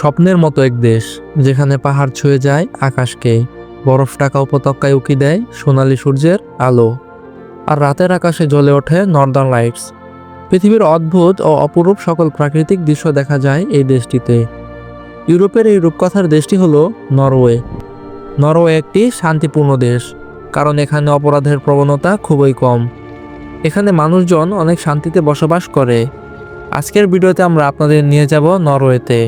স্বপ্নের মতো এক দেশ, যেখানে পাহাড় ছুঁয়ে যায় আকাশকে, বরফ ঢাকা উপত্যকায় উকি দেয় সোনালী সূর্যের আলো, আর রাতের আকাশে জ্বলে ওঠে নর্দার্ন লাইটস। পৃথিবীর অদ্ভুত ও অপরূপ সকল প্রাকৃতিক দৃশ্য দেখা যায় এই দেশটিতে। ইউরোপের এই রূপকথার দেশটি হলো নরওয়ে। নরওয়ে একটি শান্তিপূর্ণ দেশ, কারণ এখানে অপরাধের প্রবণতা খুবই কম। এখানে মানুষজন অনেক শান্তিতে বসবাস করে। আজকের ভিডিওতে আমরা আপনাদের নিয়ে যাব নরওয়েতে,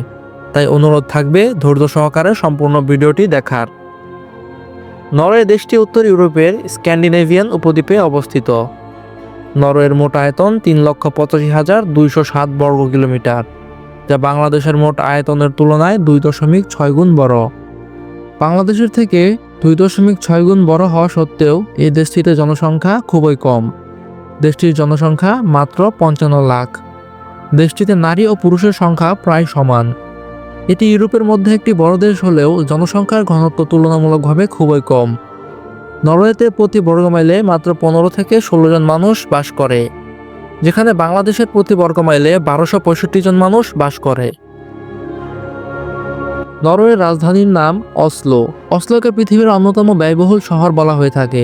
তাই অনুরোধ থাকবে ধৈর্য সহকারে সম্পূর্ণ ভিডিওটি দেখার। নরওয়ে দেশটি উত্তর ইউরোপের স্ক্যান্ডিনেভিয়ান উপদ্বীপে অবস্থিত। নরওয়ের মোট আয়তন 3,85,207 বর্গ কিলোমিটার, যা বাংলাদেশের মোট আয়তনের তুলনায় 2.6 গুণ বড়। বাংলাদেশের থেকে 2.6 গুণ বড় হওয়া সত্ত্বেও এই দেশটিতে জনসংখ্যা খুবই কম। দেশটির জনসংখ্যা মাত্র 55 লাখ। দেশটিতে নারী ও পুরুষের সংখ্যা প্রায় সমান। এটি ইউরোপের মধ্যে একটি বড় দেশ হলেও জনসংখ্যার ঘনত্ব তুলনামূলকভাবে খুবই কম। নরওয়েতে প্রতি বর্গ মাইলে মাত্র 15 থেকে 16 জন মানুষ বাস করে, যেখানে বাংলাদেশের প্রতি বর্গ মাইলে 1265 জন মানুষ বাস করে। নরওয়ের রাজধানীর নাম অসলো। অসলোকে পৃথিবীর অন্যতম ব্যয়বহুল শহর বলা হয়ে থাকে।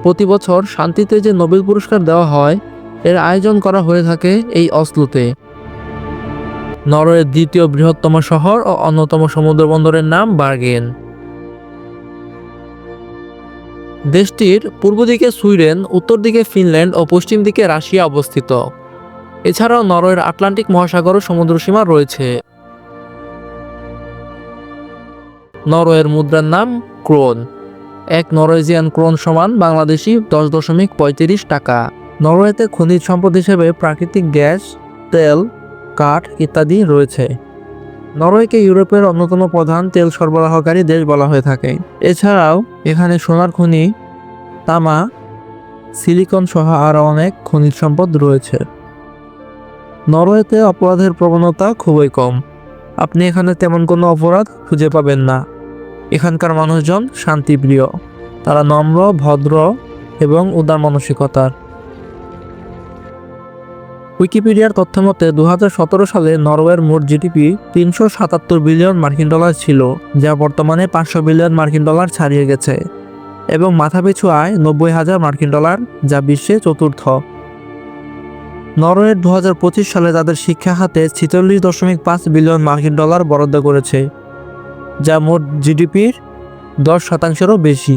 প্রতি বছর শান্তিতে যে নোবেল পুরস্কার দেওয়া হয়, এর আয়োজন করা হয়ে থাকে এই অসলোতে। নরওয়ের দ্বিতীয় বৃহত্তম শহর ও অন্যতম সমুদ্র বন্দরের নাম বার্গেন। দেশটির পূর্ব দিকে সুইডেন, উত্তর দিকে ফিনল্যান্ড ও পশ্চিম দিকে রাশিয়া অবস্থিত। এছাড়াও নরওয়ের আটলান্টিক মহাসাগর ও সমুদ্রসীমা রয়েছে। নরওয়ের মুদ্রার নাম ক্রোন। এক নরওয়েজিয়ান ক্রোন সমান বাংলাদেশি 10.35 টাকা। নরওয়েতে খনিজ সম্পদ হিসেবে প্রাকৃতিক গ্যাস, তেল, কাঠ ইত্যাদি রয়েছে। নরওয়েকে ইউরোপের অন্যতম প্রধান তেল সরবরাহকারী দেশ বলা হয়ে থাকে। এছাড়াও এখানে সোনার খনি, তামা, সিলিকন সহ আরও অনেক খনিজ সম্পদ রয়েছে। নরওয়েতে অপরাধের প্রবণতা খুবই কম। আপনি এখানে তেমন কোনো অপরাধ খুঁজে পাবেন না। এখানকার মানুষজন শান্তিপ্রিয়। তারা নম্র, ভদ্র এবং উদার মানসিকতার। উইকিপিডিয়ার তথ্য মতে 2017 সালে নরওয়ের মোট জিডিপি 377 বিলিয়ন মার্কিন ডলার ছিল, যা বর্তমানে 500 বিলিয়ন মার্কিন ডলার ছাড়িয়ে গেছে, এবং মাথাপিছু আয় 90,000 মার্কিন ডলার, যা বিশ্বে চতুর্থ। নরওয়ের 2025 সালে তাদের শিক্ষা খাতে 46.5 বিলিয়ন মার্কিন ডলার বরাদ্দ করেছে, যা মোট জিডিপির 10%-এরও বেশি।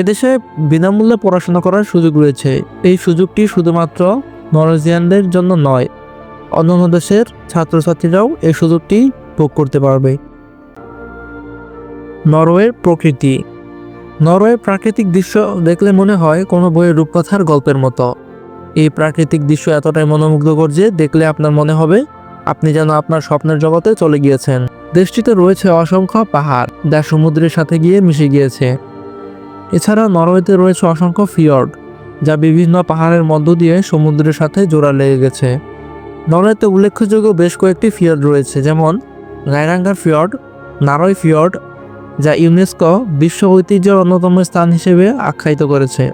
এদেশে বিনামূল্যে পড়াশোনা করার সুযোগ রয়েছে। এই সুযোগটি শুধুমাত্র নরওয়েজিয়ানদের জন্য নয়, অন্যান্য দেশের ছাত্রছাত্রীরাও এই সুযোগটি ভোগ করতে পারবে। নরওয়ের প্রকৃতি। নরওয়ের প্রাকৃতিক দৃশ্য দেখলে মনে হয় কোনো বইয়ের রূপকথার গল্পের মতো। এই প্রাকৃতিক দৃশ্য এতটাই মনোমুগ্ধকর যে দেখলে আপনার মনে হবে আপনি যেন আপনার স্বপ্নের জগতে চলে গিয়েছেন। দেশটিতে রয়েছে অসংখ্য পাহাড়, যা সমুদ্রের সাথে গিয়ে মিশে গিয়েছে। এছাড়া নরওয়েতে রয়েছে অসংখ্য ফিয়র্ড, যা বিভিন্ন পাহাড়ের মধ্য দিয়ে সমুদ্রের সাথে জোড়া লেগে গেছে। নরওয়েতে উল্লেখযোগ্য বেশ কয়েকটি ফিয়র্ড রয়েছে, যেমন গাইরাঙ্গার ফিয়র্ড, নারয় ফিয়র্ড, যা ইউনেস্কো বিশ্ব ঐতিহ্যের অন্যতম স্থান হিসেবে আখ্যায়িত করেছে।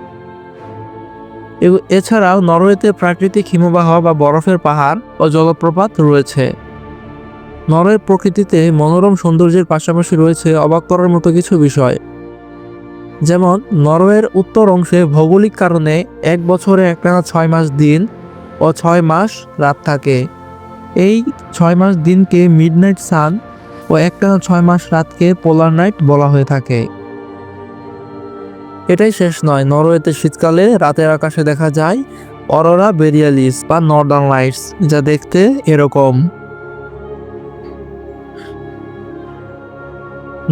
এছাড়াও নরওয়েতে প্রাকৃতিক হিমবাহ বা বরফের পাহাড় ও জলপ্রপাত রয়েছে। নরওয়ের প্রকৃতিতে মনোরম সৌন্দর্যের পাশাপাশি রয়েছে অবাক করার মতো কিছু বিষয়, যেমন নরওয়ের উত্তর অংশে ভৌগোলিক কারণে এক বছরে একটানা 6 মাস দিন ও 6 মাস রাত থাকে। এই 6 মাস দিনকে মিডনাইট সান ও একটানা 6 মাস রাতকে পোলার নাইট বলা হয়ে থাকে। এটাই শেষ নয়, নরওয়েতে শীতকালে রাতের আকাশে দেখা যায় অরোরা বোরিয়ালিস বা নর্দার্ন লাইটস, যা দেখতে এরকম।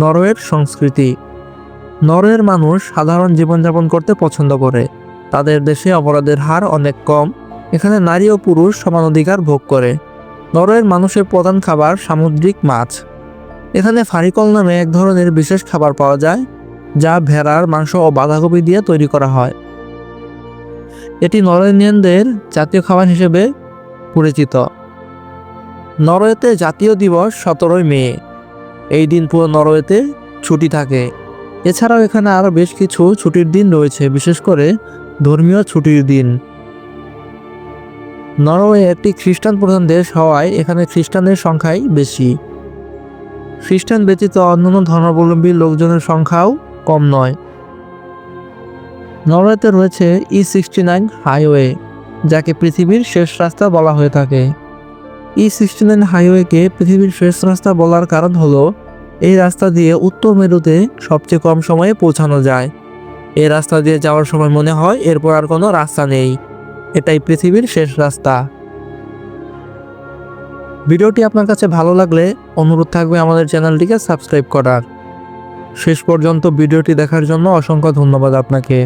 নরওয়ের সংস্কৃতি। নরওয়ের মানুষ সাধারণ জীবনযাপন করতে পছন্দ করে। তাদের দেশে অপরাধের হার অনেক কম। এখানে নারী ও পুরুষ সমান অধিকার ভোগ করে। নরওয়ের মানুষের প্রধান খাবার সামুদ্রিক মাছ। এখানে ফারিকল নামে এক ধরনের বিশেষ খাবার পাওয়া যায়, যা ভেড়ার মাংস ও বাঁধাকপি দিয়ে তৈরি করা হয়। এটি নরওয়েজিয়ানদের জাতীয় খাবার হিসেবে পরিচিত। নরওয়েতে জাতীয় দিবস 17 মে। এই দিন পুরো নরওয়েতে ছুটি থাকে। এছাড়াও এখানে আরও বেশ কিছু ছুটির দিন রয়েছে, বিশেষ করে ধর্মীয় ছুটির দিন। নরওয়ে একটি খ্রিস্টান প্রধান দেশ হওয়ায় এখানে খ্রিস্টানদের সংখ্যাই বেশি। খ্রিস্টান ব্যতীত অন্যান্য ধর্মাবলম্বী লোকজনের সংখ্যাও কম নয়। নরওয়েতে রয়েছে E69 হাইওয়ে, যাকে পৃথিবীর শেষ রাস্তা বলা হয়ে থাকে। E69 হাইওয়েকে পৃথিবীর শেষ রাস্তা বলার কারণ হলো এই রাস্তা দিয়ে উত্তর মেরুতে সবচেয়ে কম সময়ে পৌঁছানো যায়। এই রাস্তা দিয়ে যাওয়ার সময় মনে হয় এরপর আর কোনো রাস্তা নেই। এটাই পৃথিবীর শেষ রাস্তা। ভিডিওটি আপনার কাছে ভালো লাগলে অনুরোধ থাকবে আমাদের চ্যানেলটিকে সাবস্ক্রাইব করার। শেষ পর্যন্ত ভিডিওটি দেখার জন্য অসংখ্য ধন্যবাদ আপনাকে।